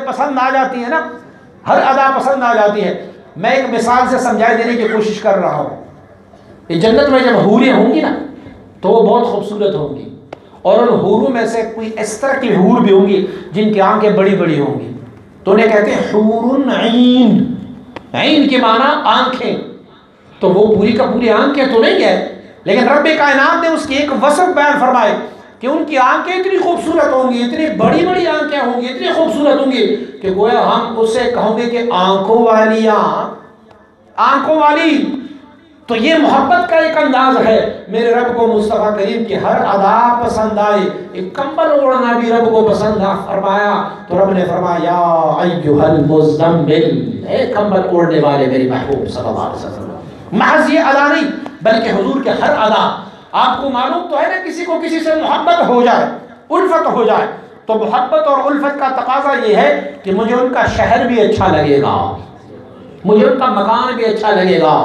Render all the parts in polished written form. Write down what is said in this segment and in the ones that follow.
پسند آ جاتی ہے نا، ہر ادا پسند آ جاتی ہے۔ میں ایک مثال سے سمجھائے دینے کی کوشش کر رہا ہوں۔ یہ جنت میں جب حوریں ہوں گی نا تو وہ بہت خوبصورت ہوں گی، اور ان حوروں میں سے کوئی اس طرح کی حور بھی ہوں گی جن کی آنکھیں بڑی بڑی ہوں گی، تو انہیں کہتے ہیں حور عین۔ عین کے معنی آنکھیں، تو وہ پوری کا پوری آنکھیں تو نہیں ہے، لیکن رب کائنات نے اس کی ایک وصف بیان فرمائے کہ ان کی آنکھیں اتنی خوبصورت ہوں گی، اتنی بڑی بڑی آنکھیں ہوں گی، اتنی خوبصورت ہوں گی کہ گویا ہم اس سے کہوں گے کہ آنکھوں والی آنکھوں والی۔ تو یہ محبت کا ایک انداز ہے۔ میرے رب کو مصطفیٰ کریم کی ہر ادا پسند آئی۔ ایک کمبل اوڑھنا بھی رب کو پسند فرمایا تو رب نے فرمایا یا ایھا المزمل، اے کمبل اوڑھنے والے میرے محبوب صلی اللہ علیہ وسلم۔ محض یہ ادا نہیں بلکہ حضور کے ہر ادا، آپ کو معلوم تو ہے نا، کسی کو کسی سے محبت ہو جائے، الفت ہو جائے، تو محبت اور الفت کا تقاضا یہ ہے کہ مجھے ان کا شہر بھی اچھا لگے گا، مجھے ان کا مکان بھی اچھا لگے گا۔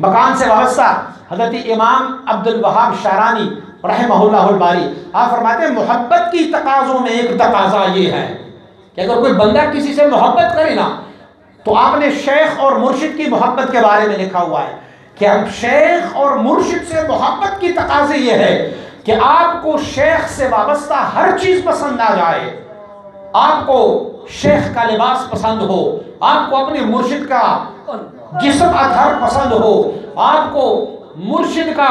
مکان سے وابستہ حضرت امام عبد الوہاب شعرانی رحمہ اللہ الباری آپ فرماتے ہیں محبت کی تقاضوں میں ایک تقاضا یہ ہے کہ اگر کوئی بندہ کسی سے محبت کرے نا، تو آپ نے شیخ اور مرشد کی محبت کے بارے میں لکھا ہوا ہے کہ ہم شیخ اور مرشد سے محبت کی تقاضے یہ ہے کہ آپ کو شیخ سے وابستہ ہر چیز پسند آ جائے، آپ کو شیخ کا لباس پسند ہو، آپ کو اپنے مرشد کا جسم اطہر پسند ہو، آپ کو مرشد کا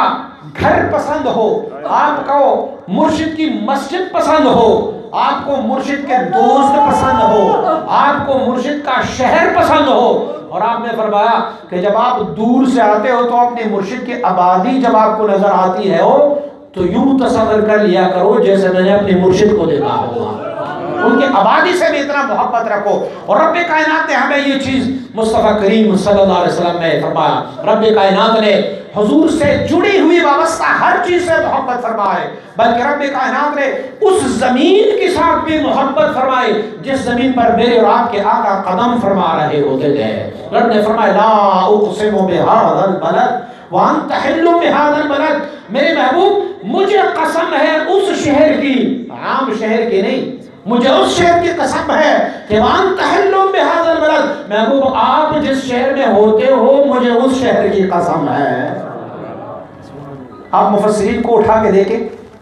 گھر پسند ہو، آپ کو مرشد کی مسجد پسند ہو، آپ کو مرشد کے دوست پسند ہو، آپ کو مرشد کا شہر پسند ہو۔ اور آپ نے فرمایا کہ جب آپ دور سے آتے ہو تو اپنے مرشد کی آبادی جب آپ کو نظر آتی ہے ہو تو یوں تصور کر لیا کرو جیسے میں نے اپنے مرشد کو دیکھا ہوگا، ان کی آبادی سے بھی اتنا محبت رکھو۔ اور رب کائنات نے ہمیں یہ چیز مصطفیٰ کریم صلی اللہ علیہ وسلم میں فرمایا، رب کائنات نے حضور سے جڑی ہوئی وابستہ ہر چیز سے محبت فرمائے، بلکہ رب کائنات نے اس زمین کے ساتھ بھی محبت فرمائی جس زمین پر میرے اور آپ کے آقا قدم فرما رہے ہوتے تھے۔ رب نے فرمایا لا اقسم بہذا البلد وانت حل بہذا البلد، میرے محبوب مجھے قسم ہے اس شہر کی، عام شہر کی نہیں، مجھے اس شہر کی قسم ہے کہ وانت حل بہذا البلد، محبوب آپ جس شہر میں ہوتے ہو مجھے اس شہر کی قسم ہے۔ آپ مفسرین کو اٹھا کے دیکھیں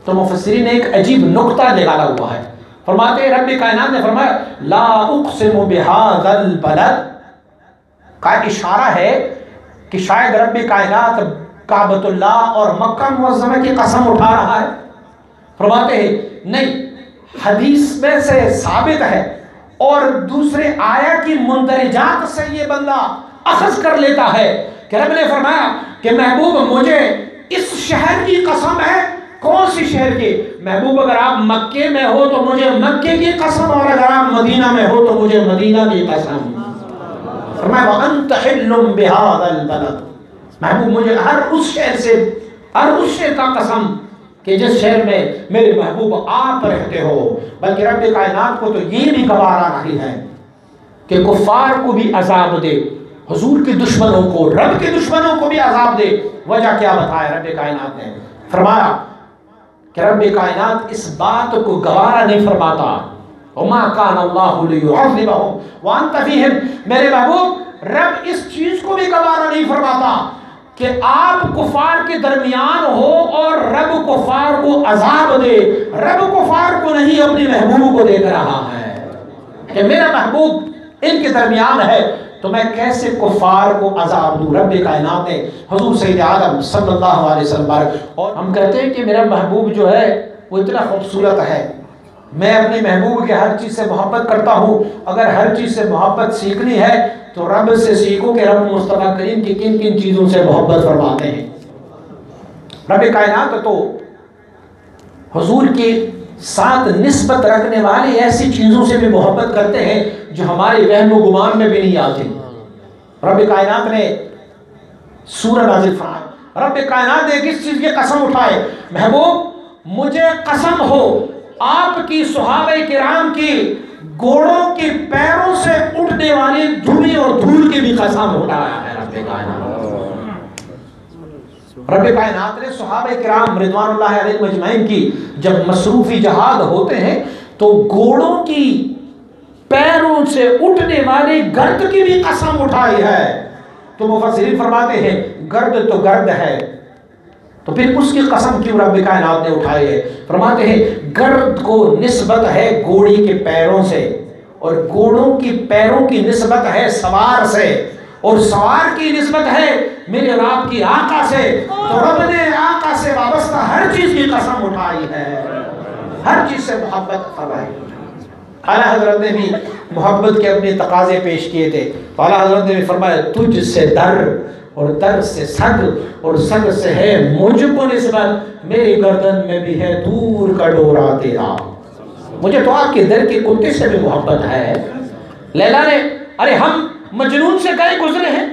تو مفسرین نے ایک عجیب نقطہ نکالا ہوا ہے، فرماتے ہیں رب کائنات نے فرمایا لا اقسم بہذا البلد، کا اشارہ ہے کہ شاید رب کائنات کعبۃ اللہ اور مکہ معظمہ کی قسم اٹھا رہا ہے۔ فرماتے ہیں نہیں، حدیث میں سے ثابت ہے اور دوسرے آیا کی مندرجات سے یہ بندہ اخذ کر لیتا ہے کہ رب نے فرمایا کہ محبوب مجھے اس شہر کی قسم ہے۔ کون سی شہر کی؟ محبوب اگر آپ مکے میں ہو تو مجھے مکے کی قسم، اور اگر آپ مدینہ میں ہو تو مجھے مدینہ کی قسم۔ فرمایا وَأَنْتَ حِلٌّ بِهَذَا الْبَلَدِ، محبوب مجھے ہر اس شہر کا قسم کہ جس شہر میں میرے محبوب آپ رہتے ہو۔ بلکہ رب کائنات کو تو یہ بھی گوارا نہیں ہے کہ کفار کو بھی عذاب دے، حضور کے دشمنوں کو، رب کے دشمنوں کو بھی عذاب دے۔ وجہ کیا بتایا رب کائنات نے؟ فرمایا کہ رب کائنات اس بات کو گوارا نہیں فرماتا وَمَا كَانَ اللَّهُ لِيُعَذِّبَهُمْ وَأَنْتَ فِيهِمْ، میرے محبوب رب اس چیز کو بھی گوارا نہیں فرماتا کہ آپ کفار کے درمیان ہو اور رب کفار کو عذاب دے۔ رب کفار کو نہیں اپنے محبوب کو دیکھ رہا ہے کہ میرا محبوب ان کے درمیان ہے تو میں کیسے کفار کو عذاب دوں۔ رب کائنات نے حضور سید عالم صلی اللہ علیہ وسلم پر، اور ہم کہتے ہیں کہ میرا محبوب جو ہے وہ اتنا خوبصورت ہے، میں اپنے محبوب کے ہر چیز سے محبت کرتا ہوں۔ اگر ہر چیز سے محبت سیکھنی ہے تو رب سے سیکھو کہ رب مصطفیٰ کریم کی کن کن چیزوں سے محبت فرماتے ہیں۔ رب کائنات تو حضور کے ساتھ نسبت رکھنے والی ایسی چیزوں سے بھی محبت کرتے ہیں جو ہمارے وہم و گمان میں بھی نہیں آتی۔ رب کائنات نے سورہ نازل فرمایا، رب کائنات نے کس چیز کی قسم اٹھائے؟ محبوب مجھے قسم ہو آپ کی صحابہ کرام کی گھوڑوں کے پیروں سے اٹھنے والی دھوئیں اور دھول کی بھی قسم اٹھایا ہے رب کائنات۔ رب کائنات نے صحابہ کرام رضوان اللہ علیہ مجمعین کی جب مصروفی جہاد ہوتے ہیں تو گھوڑوں کی پیروں سے اٹھنے والے گرد کی بھی قسم اٹھائی ہے۔ تو مفسرین فرماتے ہیں گرد تو گرد ہے، تو پھر اس کی قسم کیوں رب کائنات نے اٹھائی ہے؟ فرماتے ہیں گرد کو نسبت ہے گھوڑی کے پیروں سے، اور گھوڑوں کی پیروں کی نسبت ہے سوار سے، اور سوار کی نسبت ہے میرے اور آپ کی آقا سے۔ تو رب نے آقا سے وابستہ ہر چیز کی قسم اٹھائی ہے، ہر چیز سے محبت فرمائی۔ اعلیٰ حضرت نے بھی محبت کے اپنے تقاضے پیش کیے تھے، تو اعلیٰ حضرت نے بھی فرمایا تجھ سے در، اور در سے سگ، اور سگ سے ہے مجھ کو نسبت، میری گردن میں بھی ہے دور کا ڈورا تیرا۔ مجھے تو آپ کے در کے کتے سے بھی محبت ہے۔ لیلا نے، ارے ہم مجنون سے گئے گزرے ہیں،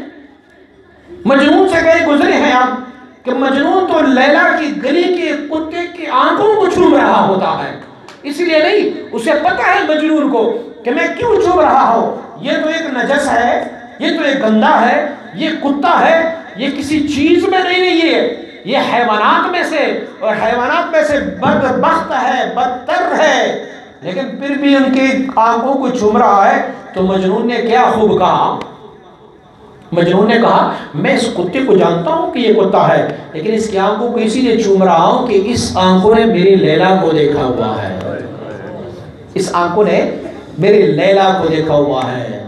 مجنون سے گئے گزرے ہیں آپ، کہ مجنون تو لیلا کی گلی کے کتے کی آنکھوں کو چھو رہا ہوتا ہے، اس لیے نہیں، اسے پتہ ہے مجنون کو کہ میں کیوں چھو رہا ہوں، یہ تو ایک نجس ہے، یہ تو ایک گندہ ہے، یہ کتا ہے، یہ کسی چیز میں نہیں ہے، یہ حیوانات میں سے، اور حیوانات میں سے بدبخت ہے، بدتر ہے، لیکن پھر بھی ان کی آنکھوں کو چھوم رہا ہے۔ تو مجنون نے کیا خوب کہا، مجنون نے کہا میں اس کتے کو جانتا ہوں کہ یہ کتا ہے، لیکن اس کی آنکھوں کو اسی لیے چھوم رہا ہوں کہ اس آنکھوں نے میری لیلا کو دیکھا ہوا ہے، اس آنکھوں نے میری لیلا کو دیکھا ہوا ہے۔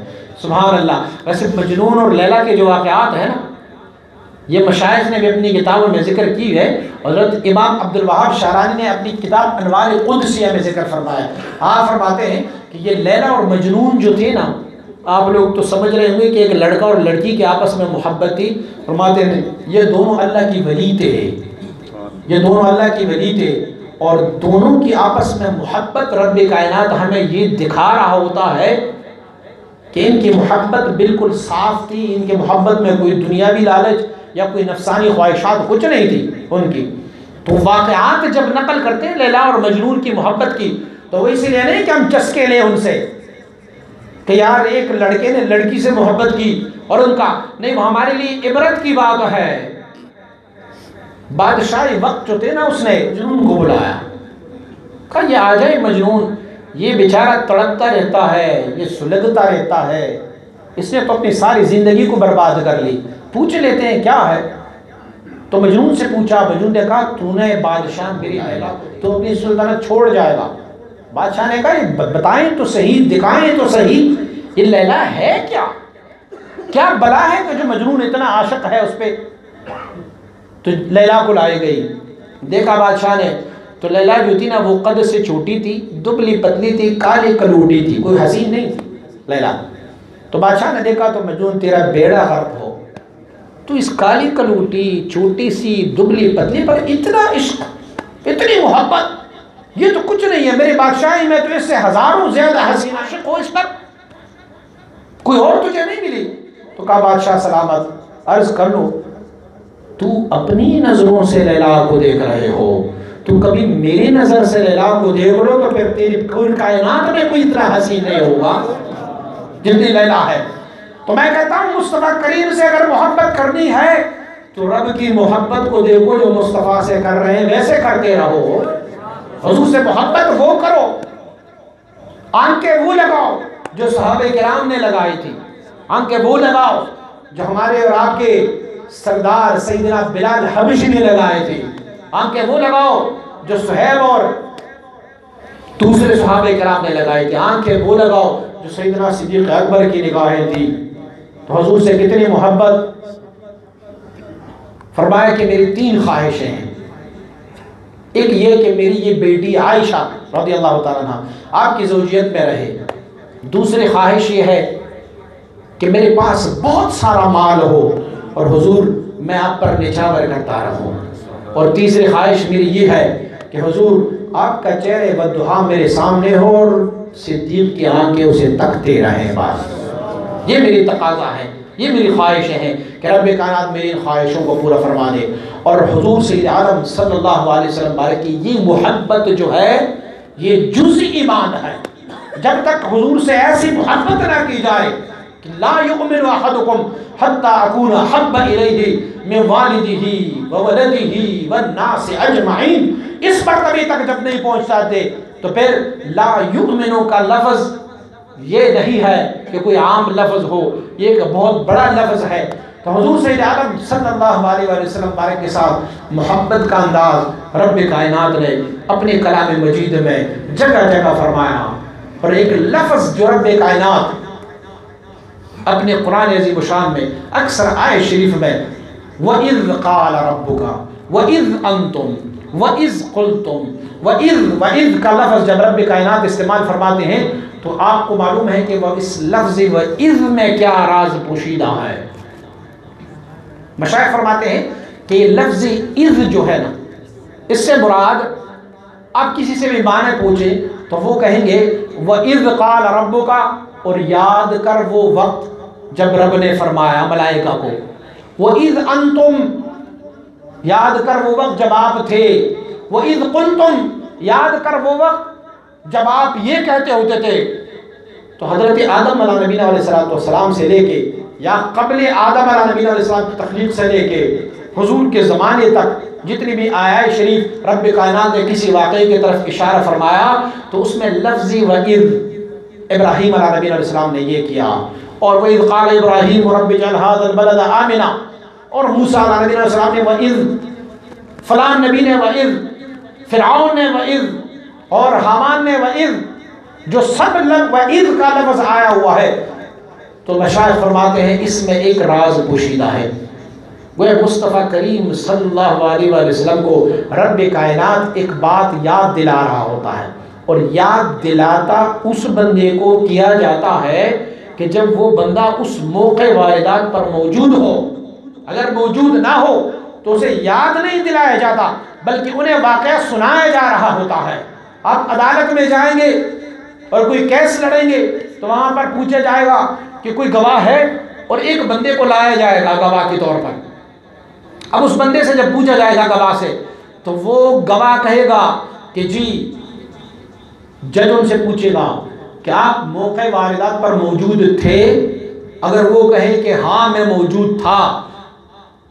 سبحان اللہ۔ ویسے مجنون اور لیلا کے جو واقعات ہیں نا، یہ مشائخ نے بھی اپنی کتابوں میں ذکر کی ہے۔ حضرت امام عبد الوہاب شعرانی نے اپنی کتاب انوار قدسیہ میں ذکر فرمایا۔ آپ فرماتے ہیں کہ یہ لیلا اور مجنون جو تھے نا، آپ لوگ تو سمجھ رہے ہوں گے کہ ایک لڑکا اور لڑکی کے آپس میں محبت تھی۔ فرماتے ہیں یہ دونوں اللہ کی ولی تھے، یہ دونوں اللہ کی ولی تھے، اور دونوں کی آپس میں محبت رب کائنات ہمیں یہ دکھا رہا ہوتا ہے کہ ان کی محبت بالکل صاف تھی، ان کی محبت میں کوئی دنیاوی لالچ یا کوئی نفسانی خواہشات کچھ نہیں تھی ان کی۔ تو واقعات جب نقل کرتے ہیں لیلا اور مجنون کی محبت کی، تو وہ اسی لیے نہیں کہ ہم چسکے لیں ان سے کہ یار ایک لڑکے نے لڑکی سے محبت کی اور ان کا نہیں، وہ ہمارے لیے عبرت کی بات ہے۔ بادشاہی وقت جو تھے نا، اس نے مجنون کو بلایا، کہا یہ آ جائے مجنون، یہ بیچارہ تڑپتا رہتا ہے، یہ سلگتا رہتا ہے، اس نے تو اپنی ساری زندگی کو برباد کر لی، پوچھ لیتے ہیں کیا ہے۔ تو مجنون سے پوچھا، مجنون نے کہا تو نے بادشاہ میری لیلا، تو اپنی سلطنت چھوڑ جائے گا۔ بادشاہ نے کہا یہ بتائیں تو صحیح، دکھائیں تو صحیح، یہ لیلا ہے کیا، کیا بلا ہے کہ جو مجنون اتنا عاشق ہے اس پہ۔ تو لیلا کو لائی گئی، دیکھا بادشاہ نے تو لیلا جو تھی نا وہ قد سے چھوٹی تھی، دبلی پتلی تھی، کالی کلوٹی تھی، کوئی حسین نہیں تھی لیلا۔ تو بادشاہ نے دیکھا تو مجنون تیرا بیڑا غرق ہو، تو اس کالی کلوٹی چھوٹی سی دبلی پتلی پر اتنا عشق، اتنی محبت، یہ تو کچھ نہیں ہے، میری بادشاہی میں تو اس سے ہزاروں زیادہ حسین عاشق ہو اس پر، کوئی اور تجھے نہیں ملی۔ تو کہا بادشاہ سلامت، عرض کر لو تو اپنی نظروں سے لیلا کو دیکھ رہے ہو، تو کبھی میری نظر سے لیلا کو دیکھ لو تو پھر تیری کوئی کائنات میں کوئی اتنا حسین نہیں ہوگا جتنی لیلا ہے۔ تو میں کہتا ہوں مصطفیٰ کریم سے اگر محبت کرنی ہے تو رب کی محبت کو دیکھو جو مصطفیٰ سے کر رہے ہیں، ویسے کرتے رہو، حضور سے محبت وہ کرو، آنکھیں وہ لگاؤ جو صحابہ کرام نے لگائی تھی، آنکھیں وہ لگاؤ جو ہمارے اور آپ کے سردار سیدنا بلال حبشی نے لگائے تھے، آنکھیں وہ لگاؤ جو صہیب اور دوسرے صحابہ کرام نے لگائے تھے، آنکھیں وہ لگاؤ جو سیدنا صدیق اکبر کی نگاہیں تھی۔ تو حضور سے کتنی محبت، فرمایا کہ میری 3 خواہشیں ہیں، ایک یہ کہ میری یہ بیٹی عائشہ رضی اللہ تعالیٰ عنہ آپ کی زوجیت میں رہے، دوسری خواہش یہ ہے کہ میرے پاس بہت سارا مال ہو اور حضور میں آپ پر نچھاور کرتا رہوں، اور تیسری خواہش میری یہ ہے کہ حضور آپ کا چہرے والضحیٰ میرے سامنے ہو اور صدیق کی آنکھیں اسے تکتے رہیں، بات یہ میری تقاضا ہے، یہ میری خواہشیں ہیں کہ رب کائنات میری ان خواہشوں کو پورا فرما دے۔ اور حضور سید عالم صلی اللہ علیہ وسلم بارک کی یہ محبت جو ہے یہ جزئی ایمان ہے، جب تک حضور سے ایسی محبت نہ کی جائے کہ لا یؤمن احدکم حتی اکون حب الیہ من والدہ وولدہ والناس اجمعین، اس مرتبے تک جب نہیں پہنچ جاتے تو پھر لا یؤمنوں کا لفظ یہ نہیں ہے کہ کوئی عام لفظ ہو، یہ ایک بہت بڑا لفظ ہے۔ تو حضور سید عالم صلی اللہ علیہ وآلہ وسلم بارک کے ساتھ محبت کا انداز رب کائنات نے اپنے کلام مجید میں جگہ جگہ فرمایا، اور ایک لفظ جو رب کائنات اپنے قرآن عظیم شان میں اکثر آیت شریف میں وَإِذْ قَالَ رَبُّكَ وَإِذْ أَنْتُمْ وَإِذْ قُلْتُمْ وَإِذْ کا لفظ جب رب کائنات استعمال فرماتے ہیں تو آپ کو معلوم ہے کہ وہ اس لفظ وَإِذْ میں کیا راز پوشیدہ ہے۔ مشائخ فرماتے ہیں کہ یہ لفظ اذ جو ہے نا، اس سے مراد آپ کسی سے بھی معنی پوچھیں تو وہ کہیں گے وَإِذْ قَالَ رَبُّكَ، اور یاد کر وہ وقت جب رب نے فرمایا ملائکہ کو، وَإِذْ أَنْتُمْ، یاد کر وہ وقت جب آپ تھے، وَإِذْ قُلْتُمْ، یاد کر وہ وقت جب آپ یہ کہتے ہوتے تھے۔ تو حضرت آدم علیہ نبینا علیہ السلام سے لے کے یا قبل آدم علیہ نبینا علیہ السلام کی تخلیق سے لے کے حضور کے زمانے تک جتنی بھی آیات شریف رب کائنات نے کسی واقعے کی طرف اشارہ فرمایا تو اس میں لفظی وَإِذْ ابراہیم علیہ نبینا علیہ السلام نے یہ کیا، اور وَإِذْ قَالَ إِبْرَاهِيمُ رَبِّ اجْعَلْ هَٰذَا الْبَلَدَ آمِنًا، اور موسیٰ علیہ نبینا علیہ السلام نے وَإِذْ، فلان نبی نے وَإِذْ، فرعون نے وَإِذْ، اور حامان نے وَإِذْ، جو سب وَإِذْ کا لفظ آیا ہوا ہے۔ تو مشائخ فرماتے ہیں اس میں ایک راز پوشیدہ ہے۔ وہ مصطفیٰ کریم صلی اللہ علیہ وآلہ وسلم کو رب کائنات ایک بات یاد دلا رہا ہوتا ہے، اور یاد دلاتا اس بندے کو کیا جاتا ہے کہ جب وہ بندہ اس موقع واردات پر موجود ہو۔ اگر موجود نہ ہو تو اسے یاد نہیں دلایا جاتا بلکہ انہیں واقعہ سنایا جا رہا ہوتا ہے۔ آپ عدالت میں جائیں گے اور کوئی کیس لڑیں گے تو وہاں پر پوچھا جائے گا کہ کوئی گواہ ہے، اور ایک بندے کو لایا جائے گا گواہ کے طور پر۔ اب اس بندے سے جب پوچھا جائے گا گواہ سے تو وہ گواہ کہے گا کہ جی، جج ان سے پوچھے گا کہ آپ موقع واردات پر موجود تھے؟ اگر وہ کہے کہ ہاں میں موجود تھا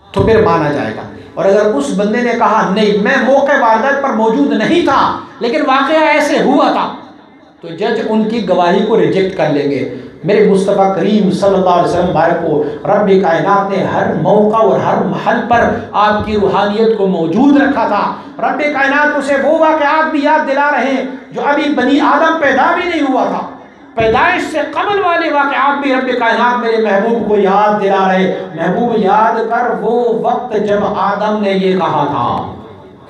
تو پھر مانا جائے گا، اور اگر اس بندے نے کہا نہیں میں موقع واردات پر موجود نہیں تھا لیکن واقعہ ایسے ہوا تھا، تو جج ان کی گواہی کو ریجیکٹ کر لیں گے۔ میرے مصطفیٰ کریم صلی اللہ علیہ وسلم بارک کو رب کائنات نے ہر موقع اور ہر محل پر آپ کی روحانیت کو موجود رکھا تھا۔ رب کائنات اسے وہ واقعات بھی یاد دلا رہے ہیں جو ابھی بنی آدم پیدا بھی نہیں ہوا تھا، پیدائش سے قبل والے واقعات بھی رب کائنات میرے محبوب کو یاد دلا رہے۔ محبوب یاد کر وہ وقت جب آدم نے یہ کہا تھا،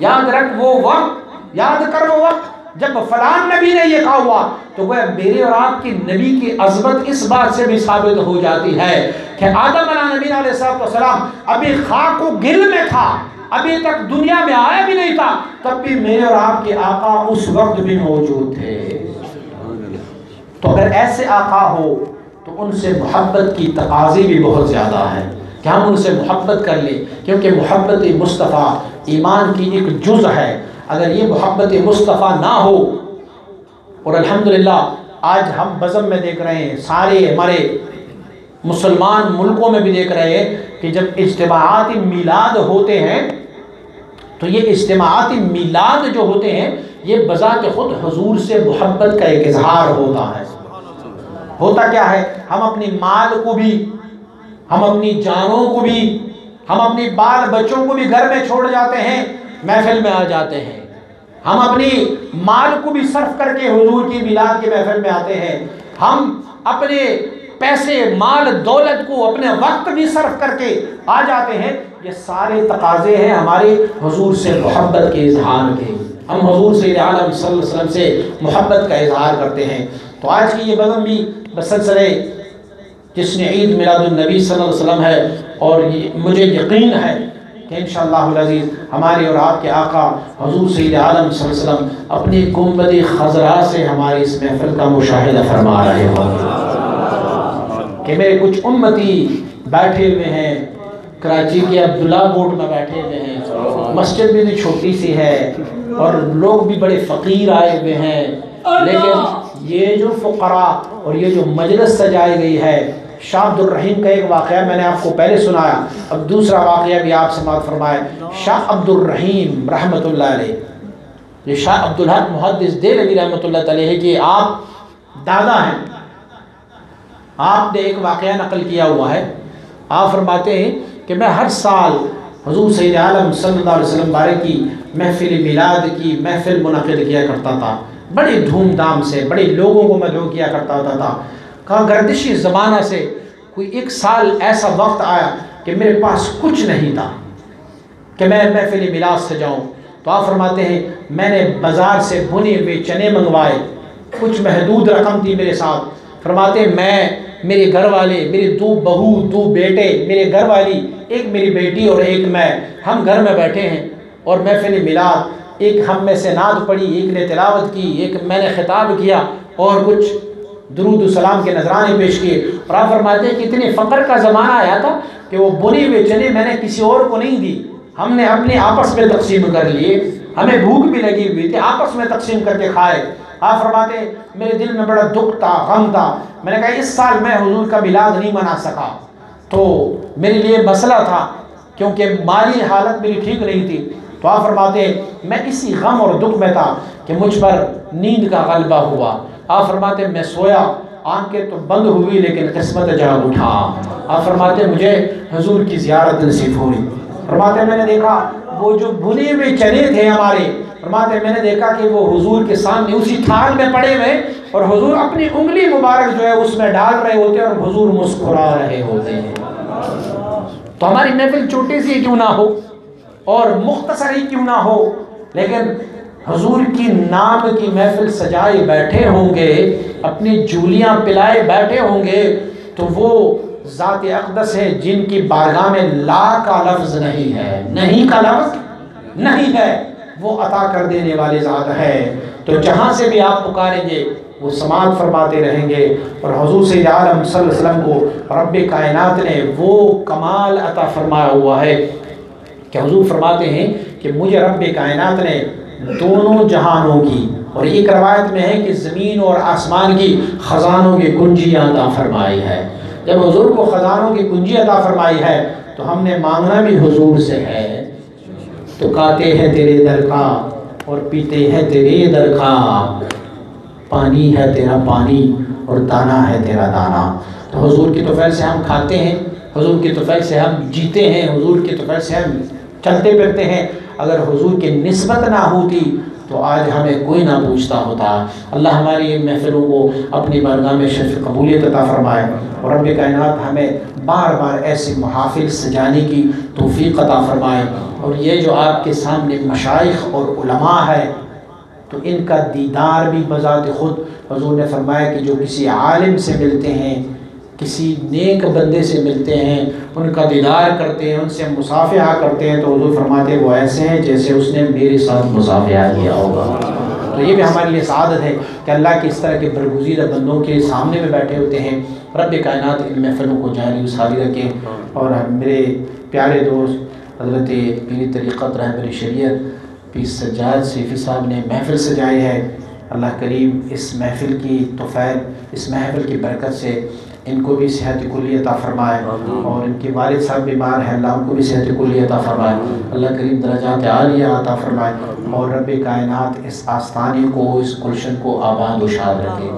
یاد رکھ وہ وقت، یاد کر وہ وقت جب فلان نبی نے یہ کہا ہوا۔ تو وہ میرے اور آپ کی نبی کی عظمت اس بات سے بھی ثابت ہو جاتی ہے کہ آدم علیہ نبی علیہ السلام ابھی خاک و گل میں تھا، ابھی تک دنیا میں آیا بھی نہیں تھا، تب بھی میرے اور آپ کے آقا اس وقت بھی موجود تھے۔ تو اگر ایسے آقا ہو تو ان سے محبت کی تقاضی بھی بہت زیادہ ہے کہ ہم ان سے محبت کر لیں، کیونکہ محبت مصطفیٰ ایمان کی ایک جز ہے۔ اگر یہ محبت مصطفیٰ نہ ہو، اور الحمدللہ آج ہم بزم میں دیکھ رہے ہیں، سارے ہمارے مسلمان ملکوں میں بھی دیکھ رہے ہیں کہ جب اجتماعات میلاد ہوتے ہیں تو یہ اجتماعات میلاد جو ہوتے ہیں یہ بذات خود حضور سے محبت کا ایک اظہار ہوتا ہے۔ ہوتا کیا ہے، ہم اپنی مال کو بھی، ہم اپنی جانوں کو بھی، ہم اپنی بال بچوں کو بھی گھر میں چھوڑ جاتے ہیں، محفل میں آ جاتے ہیں۔ ہم اپنی مال کو بھی صرف کر کے حضور کی میلاد کے محفل میں آتے ہیں۔ ہم اپنے پیسے، مال، دولت کو، اپنے وقت بھی صرف کر کے آ جاتے ہیں۔ یہ سارے تقاضے ہیں ہمارے حضور سے محبت کے اظہار کے۔ ہم حضور سید عالم صلی اللہ علیہ وسلم سے محبت کا اظہار کرتے ہیں۔ تو آج کی یہ بزم بھی بسلسلے جس نے عید میلاد النبی صلی اللہ علیہ وسلم ہے، اور مجھے یقین ہے کہ انشاءاللہ العزیز ہمارے اور آپ کے آقا حضور سید عالم صلی اللہ علیہ وسلم اپنی گنبد خضراء سے ہماری اس محفل کا مشاہدہ فرما رہے ہوں کہ میرے کچھ امتی بیٹھے ہوئے ہیں، کراچی کے عبداللہ بورڈ میں بیٹھے ہوئے ہیں، مسجد بھی تو چھوٹی سی ہے اور لوگ بھی بڑے فقیر آئے ہوئے ہیں، لیکن یہ جو فقراء اور یہ جو مجلس سجائی گئی ہے، شاہ عبد الرحیم کا ایک واقعہ میں نے آپ کو پہلے سنایا، اب دوسرا واقعہ بھی آپ سماعت فرمائے۔ شاہ عبد الرحیم رحمۃ اللہ علیہ، یہ شاہ عبدالحق محدث دہلوی رحمۃ اللہ علیہ کے آپ دادا ہیں، آپ نے ایک واقعہ نقل کیا ہوا ہے، آپ فرماتے ہیں کہ میں ہر سال حضور سید عالم صلی اللہ علیہ وسلم بارے کی محفل میلاد کی محفل منعقد کیا کرتا تھا، بڑی دھوم دھام سے، بڑے لوگوں کو مدعو کیا کرتا ہوتا تھا۔ کہا گردشی زمانہ سے کوئی ایک سال ایسا وقت آیا کہ میرے پاس کچھ نہیں تھا کہ میں محفل میلاد سجاؤں، تو آپ فرماتے ہیں میں نے بازار سے بنے ہوئے چنے منگوائے، کچھ محدود رقم تھی میرے ساتھ۔ فرماتے ہیں میں، میرے گھر والے، میری 2 بہو 2 بیٹے، میرے گھر والی، ایک میری بیٹی اور ایک میں، ہم گھر میں بیٹھے ہیں اور محفل میلاد، ایک ہم میں سے نعت پڑھی، ایک نے تلاوت کی، ایک میں نے خطاب کیا اور کچھ درود و سلام کے نذرانے پیش کیے۔ اور آپ فرماتے ہیں کہ اتنے فقر کا زمانہ آیا تھا کہ وہ بنے ہوئے چنے میں نے کسی اور کو نہیں دی، ہم نے اپنے آپس میں تقسیم کر لیے، ہمیں بھوک بھی لگی ہوئی تھی، آپس میں تقسیم کر کے کھائے۔ آپ فرماتے ہیں میرے دل میں بڑا دکھ تھا، غم تھا، میں نے کہا اس سال میں حضور کا میلاد نہیں منا سکا، تو میرے لیے مسئلہ تھا کیونکہ مالی حالت میری ٹھیک نہیں تھی۔ تو آپ فرماتے ہیں میں اسی غم اور دکھ میں تھا کہ مجھ پر نیند کا غلبہ ہوا۔ آپ فرماتے ہیں میں سویا، آنکھیں تو بند ہوئی لیکن قسمت جاگ اٹھا۔ آپ فرماتے ہیں مجھے حضور کی زیارت نصیب ہوئی۔ فرماتے ہیں میں نے دیکھا وہ جو بھنے ہوئے چنے تھے ہمارے، فرماتے ہیں میں نے دیکھا کہ وہ حضور کے سامنے اسی تھال میں پڑے ہوئے اور حضور اپنی انگلی مبارک جو ہے اس میں ڈال رہے ہوتے ہیں اور حضور مسکرا رہے ہوتے ہیں۔ تو ہماری محفل چھوٹی سی کیوں نہ ہو اور مختصر ہی کیوں نہ ہو، لیکن حضور کی نام کی محفل سجائے بیٹھے ہوں گے، اپنی جولیاں پلائے بیٹھے ہوں گے، تو وہ ذات اقدس ہے جن کی بارگاہ میں لا کا لفظ نہیں ہے، نہیں کا لفظ نہیں ہے، وہ عطا کر دینے والے ذات ہے۔ تو جہاں سے بھی آپ پکاریں گے وہ سماعت فرماتے رہیں گے۔ اور حضور سید عالم صلی اللہ علیہ وسلم کو رب کائنات نے وہ کمال عطا فرمایا ہوا ہے کہ حضور فرماتے ہیں کہ مجھے رب کائنات نے دونوں جہانوں کی، اور ایک روایت میں ہے کہ زمین اور آسمان کی خزانوں کی کنجی عطا فرمائی ہے۔ جب حضور کو خزانوں کی کنجی عطا فرمائی ہے تو ہم نے مانگنا بھی حضور سے ہے۔ تو کھاتے ہیں تیرے در کا اور پیتے ہیں تیرے در کا، پانی ہے تیرا پانی اور دانا ہے تیرا دانا۔ تو حضور کی توفیل سے ہم کھاتے ہیں، حضور کی توفیل سے ہم جیتے ہیں، حضور کی توفیل سے ہم چلتے پھرتے ہیں۔ اگر حضور کی نسبت نہ ہوتی تو آج ہمیں کوئی نہ پوچھتا ہوتا۔ اللہ ہماری ان محفلوں کو اپنی بارگاہ میں شرف قبولیت عطا فرمائے، اور رب کائنات ہمیں بار بار ایسے محافل سجانے کی توفیق عطا فرمائے۔ اور یہ جو آپ کے سامنے مشائخ اور علماء ہے تو ان کا دیدار بھی بذات خود، حضور نے فرمایا کہ جو کسی عالم سے ملتے ہیں، کسی نیک بندے سے ملتے ہیں، ان کا دیدار کرتے ہیں، ان سے مصافحہ کرتے ہیں، تو حضور فرماتے ہیں وہ ایسے ہیں جیسے اس نے میرے ساتھ مصافحہ کیا ہوگا۔ تو یہ بھی ہمارے لیے سعادت ہے کہ اللہ کے اس طرح کے برگزیدہ بندوں کے سامنے میں بیٹھے ہوتے ہیں۔ رب کائنات ان محفلوں کو جاری و ساری رکھے۔ اور میرے پیارے دوست حضرت پیری طریقت رہبر شریعت پیر سجاد سیفی صاحب نے محفل سجائی ہے، اللہ کریم اس محفل کی توفیل، اس محفل کی برکت سے ان کو بھی صحت کلی عطا فرمائے، اور ان کے والد صاحب بیمار ہیں، اللہ ان کو بھی صحت کلی عطا فرمائے، اللہ کریم درجات عالیہ عطا فرمائے، اور رب کائنات اس آستانے کو، اس گلشن کو آباد و شاد رکھے۔